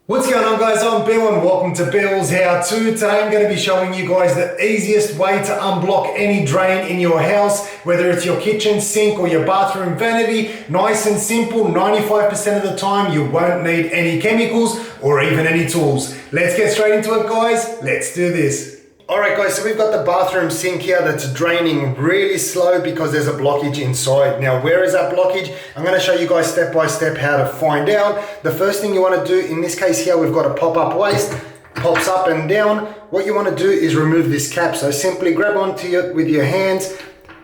What's going on, guys? I'm Bill and welcome to Bill's How To. Today I'm going to be showing you guys the easiest way to unblock any drain in your house, whether it's your kitchen sink or your bathroom vanity. Nice and simple, 95% of the time you won't need any chemicals or even any tools. Let's get straight into it, guys. Let's do this. Alright guys, so we've got the bathroom sink here that's draining really slow because there's a blockage inside. Now where is that blockage? I'm going to show you guys step by step how to find out. The first thing you want to do, in this case here, we've got a pop-up waste, pops up and down. What you want to do is remove this cap. So simply grab onto it with your hands,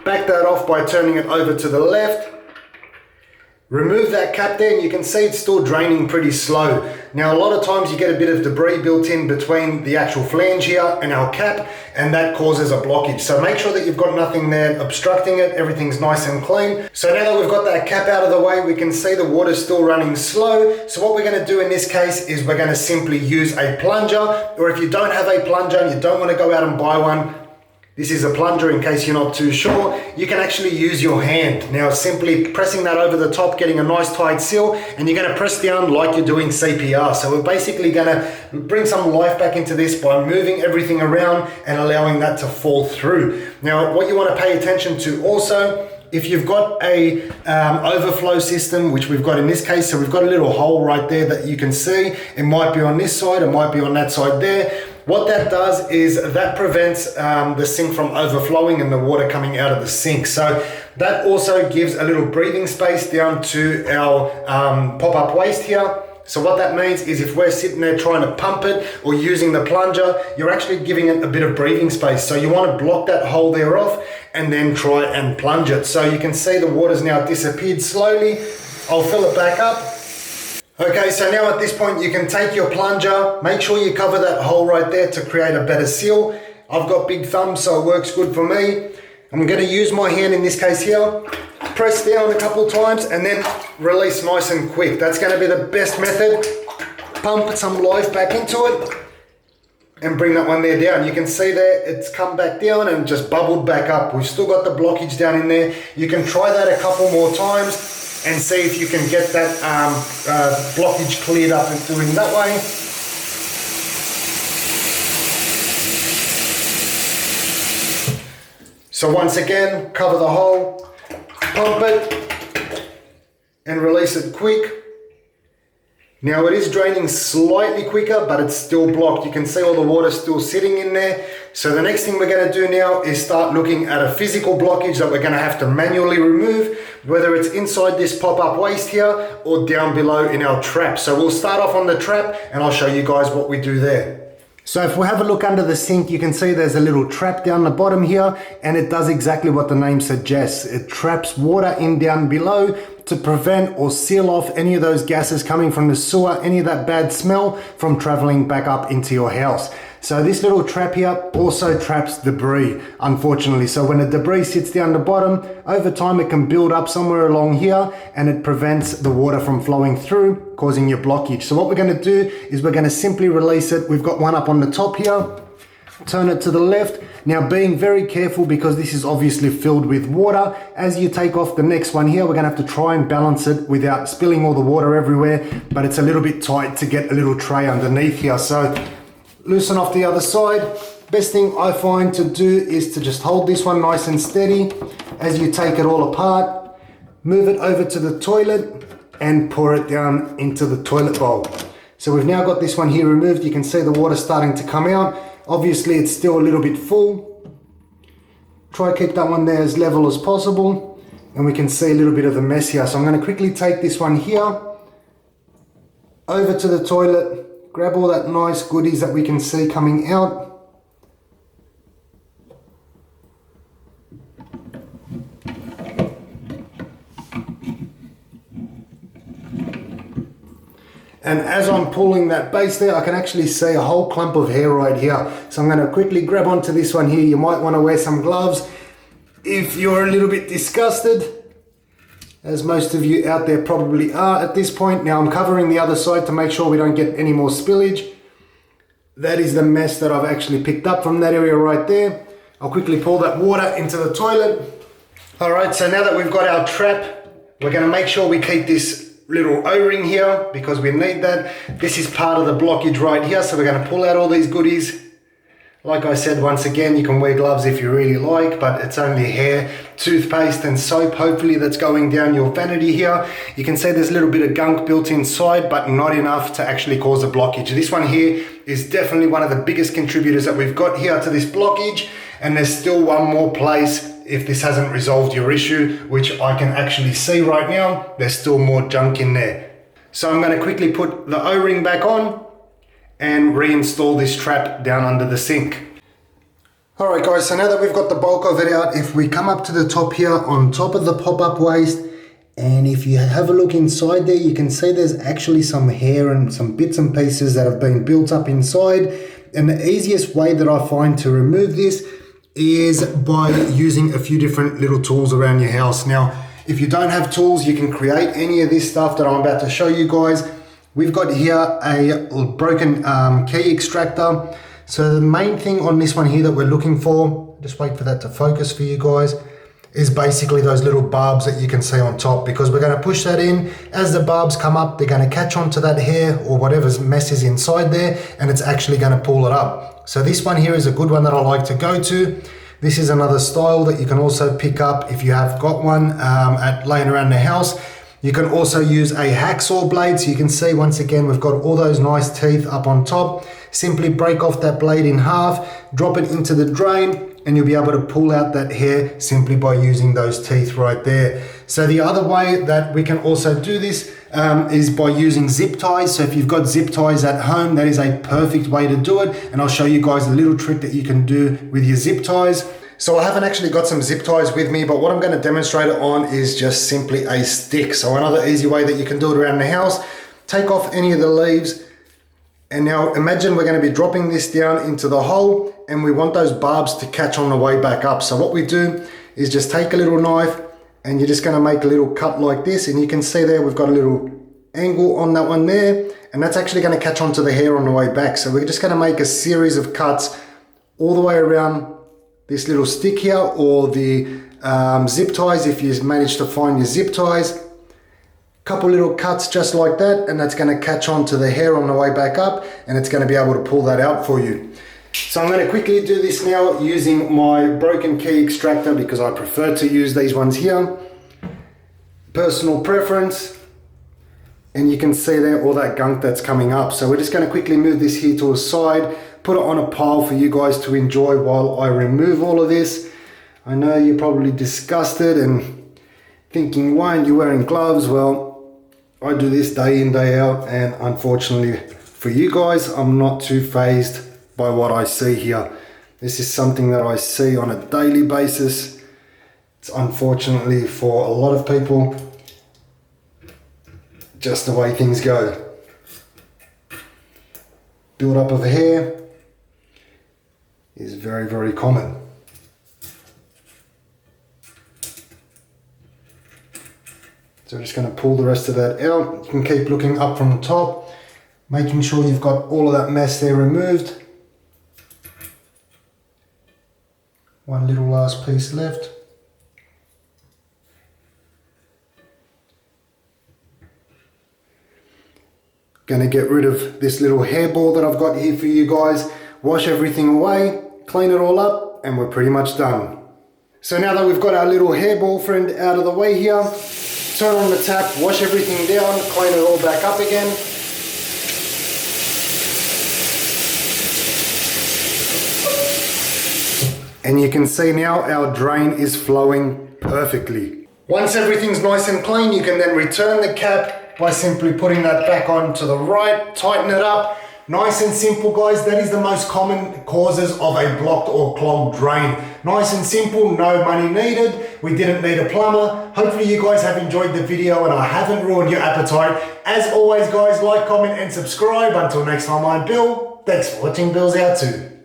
back that off by turning it over to the left. Remove that cap there and you can see it's still draining pretty slow. Now a lot of times you get a bit of debris built in between the actual flange here and our cap, and that causes a blockage. So make sure that you've got nothing there obstructing it, everything's nice and clean. So now that we've got that cap out of the way, we can see the water's still running slow. So what we're going to do in this case is we're going to simply use a plunger, or if you don't have a plunger and you don't want to go out and buy one, this is a plunger in case you're not too sure. You can actually use your hand. Now simply pressing that over the top, getting a nice tight seal, and you're going to press down like you're doing CPR. So we're basically going to bring some life back into this by moving everything around and allowing that to fall through. Now what you want to pay attention to also, if you've got a overflow system, which we've got in this case, so we've got a little hole right there that you can see. It might be on this side, it might be on that side there. What that does is that prevents the sink from overflowing and the water coming out of the sink. So that also gives a little breathing space down to our pop-up waste here. So what that means is if we're sitting there trying to pump it or using the plunger, you're actually giving it a bit of breathing space. So you want to block that hole there off and then try and plunge it. So you can see the water's now disappeared slowly. I'll fill it back up. Okay, so now at this point you can take your plunger, make sure you cover that hole right there to create a better seal. I've got big thumbs, so it works good for me. I'm going to use my hand in this case here, press down a couple times and then release nice and quick. That's going to be the best method. Pump some life back into it and bring that one there down. You can see there it's come back down and just bubbled back up. We've still got the blockage down in there. You can try that a couple more times and see if you can get that blockage cleared up and doing that way. So once again, cover the hole, pump it, and release it quick. Now it is draining slightly quicker, but it's still blocked. You can see all the water still sitting in there. So the next thing we're going to do now is start looking at a physical blockage that we're going to have to manually remove, whether it's inside this pop-up waste here or down below in our trap. So we'll start off on the trap and I'll show you guys what we do there. So if we have a look under the sink, you can see there's a little trap down the bottom here, and it does exactly what the name suggests. It traps water in down below to prevent or seal off any of those gases coming from the sewer, any of that bad smell from traveling back up into your house. So this little trap here also traps debris, unfortunately. So when the debris sits down the bottom, over time it can build up somewhere along here and it prevents the water from flowing through, causing your blockage. So what we're going to do is we're going to simply release it. We've got one up on the top here. Turn it to the left. Now being very careful because this is obviously filled with water. As you take off the next one here, we're going to have to try and balance it without spilling all the water everywhere, but it's a little bit tight to get a little tray underneath here. So loosen off the other side. Best thing I find to do is to just hold this one nice and steady as you take it all apart. Move it over to the toilet and pour it down into the toilet bowl. So we've now got this one here removed. You can see the water starting to come out. Obviously it's still a little bit full. Try keep that one there as level as possible, and we can see a little bit of the mess here. So I'm going to quickly take this one here over to the toilet, grab all that nice goodies that we can see coming out. And as I'm pulling that base there, I can actually see a whole clump of hair right here. So I'm going to quickly grab onto this one here. You might want to wear some gloves if you're a little bit disgusted, as most of you out there probably are at this point. Now I'm covering the other side to make sure we don't get any more spillage. That is the mess that I've actually picked up from that area right there. I'll quickly pour that water into the toilet. All right, so now that we've got our trap, we're going to make sure we keep this little O-ring here because we need that. This is part of the blockage right here, so we're going to pull out all these goodies. Like I said, once again, you can wear gloves if you really like, but it's only hair, toothpaste and soap, hopefully, that's going down your vanity here. You can see there's a little bit of gunk built inside, but not enough to actually cause a blockage. This one here is definitely one of the biggest contributors that we've got here to this blockage, and there's still one more place if this hasn't resolved your issue, which I can actually see right now. There's still more junk in there. So I'm going to quickly put the O-ring back on and reinstall this trap down under the sink. Alright guys, so now that we've got the bulk of it out, if we come up to the top here on top of the pop-up waste, and if you have a look inside there, you can see there's actually some hair and some bits and pieces that have been built up inside. And the easiest way that I find to remove this is by using a few different little tools around your house. Now, if you don't have tools, you can create any of this stuff that I'm about to show you guys. We've got here a broken key extractor. So the main thing on this one here that we're looking for, just wait for that to focus for you guys, is basically those little barbs that you can see on top, because we're going to push that in. As the barbs come up, they're going to catch onto that hair or whatever's mess is inside there, and it's actually going to pull it up. So this one here is a good one that I like to go to. This is another style that you can also pick up if you have got one laying around the house. You can also use a hacksaw blade. So you can see once again, we've got all those nice teeth up on top. Simply break off that blade in half, drop it into the drain, and you'll be able to pull out that hair simply by using those teeth right there. So the other way that we can also do this is by using zip ties. So if you've got zip ties at home, that is a perfect way to do it. And I'll show you guys a little trick that you can do with your zip ties. So I haven't actually got some zip ties with me, but what I'm going to demonstrate it on is just simply a stick. So another easy way that you can do it around the house, take off any of the leaves. And now imagine we're going to be dropping this down into the hole, and we want those barbs to catch on the way back up. So what we do is just take a little knife, and you're just going to make a little cut like this. And you can see there we've got a little angle on that one there, and that's actually going to catch onto the hair on the way back. So we're just going to make a series of cuts all the way around this little stick here, or the zip ties if you manage to find your zip ties. Couple little cuts just like that, and that's going to catch on to the hair on the way back up, and it's going to be able to pull that out for you. So I'm going to quickly do this now using my broken key extractor, because I prefer to use these ones here. Personal preference. And you can see there all that gunk that's coming up. So we're just going to quickly move this here to a side, put it on a pile for you guys to enjoy while I remove all of this. I know you're probably disgusted and thinking, why aren't you wearing gloves? Well, I do this day in, day out, and unfortunately for you guys, I'm not too fazed by what I see here. This is something that I see on a daily basis. It's unfortunately for a lot of people just the way things go. Build up of hair is very, very common. So we're just going to pull the rest of that out. You can keep looking up from the top, making sure you've got all of that mess there removed. One little last piece left. Going to get rid of this little hairball that I've got here for you guys. Wash everything away, clean it all up, and we're pretty much done. So now that we've got our little hairball friend out of the way here, turn on the tap, wash everything down, clean it all back up again. And you can see now our drain is flowing perfectly. Once everything's nice and clean, you can then return the cap by simply putting that back on to the right, tighten it up. Nice and simple, guys. That is the most common causes of a blocked or clogged drain. Nice and simple, no money needed. We didn't need a plumber. Hopefully you guys have enjoyed the video and I haven't ruined your appetite. As always, guys, like, comment and subscribe. Until next time, I'm Bill. Thanks for watching Billshowto.